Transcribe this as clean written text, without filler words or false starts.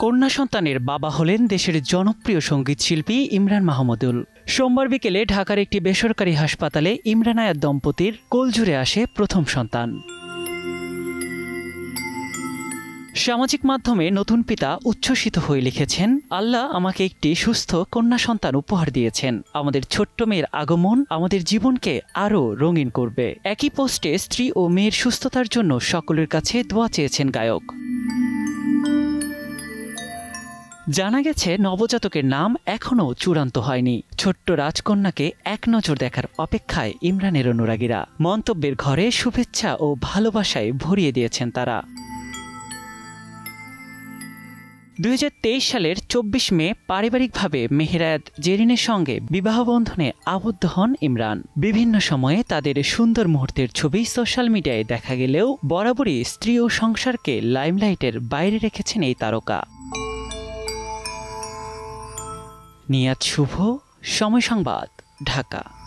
কন্যা সন্তানের বাবা হলেন দেশের জনপ্রিয় সঙ্গীত শিল্পী ইমরান মাহমুদুল। সোমবার বিকেলে ঢাকার একটি বেসরকারি হাসপাতালে ইমরান আয়াত দম্পতির কোলজুড়ে আসে প্রথম সন্তান। সামাজিক মাধ্যমে নতুন পিতা উচ্ছ্বসিত হয়ে লিখেছেন, আল্লাহ আমাকে একটি সুস্থ কন্যা সন্তান উপহার দিয়েছেন। আমাদের ছোট্ট মেয়ের আগমন আমাদের জীবনকে আরও রঙিন করবে। একই পোস্টে স্ত্রী ও মেয়ের সুস্থতার জন্য সকলের কাছে দোয়া চেয়েছেন গায়ক। জানা গেছে নবজাতকের নাম এখনও চূড়ান্ত হয়নি। ছোট্ট রাজকন্যাকে এক নজর দেখার অপেক্ষায় ইমরানের অনুরাগীরা। মন্তব্যের ঘরে শুভেচ্ছা ও ভালোবাসায় ভরিয়ে দিয়েছেন তারা। 2023 সালের 24 মে পারিবারিকভাবে মেহের আয়াত জেরিনের সঙ্গে বিবাহ বন্ধনে আবদ্ধ হন ইমরান। বিভিন্ন সময়ে তাদের সুন্দর মুহূর্তের ছবি সোশ্যাল মিডিয়ায় দেখা গেলেও বরাবরই স্ত্রী ও সংসারকে লাইমলাইটের বাইরে রেখেছেন এই তারকা। নিয়াত শুভ, সময় সংবাদ, ঢাকা।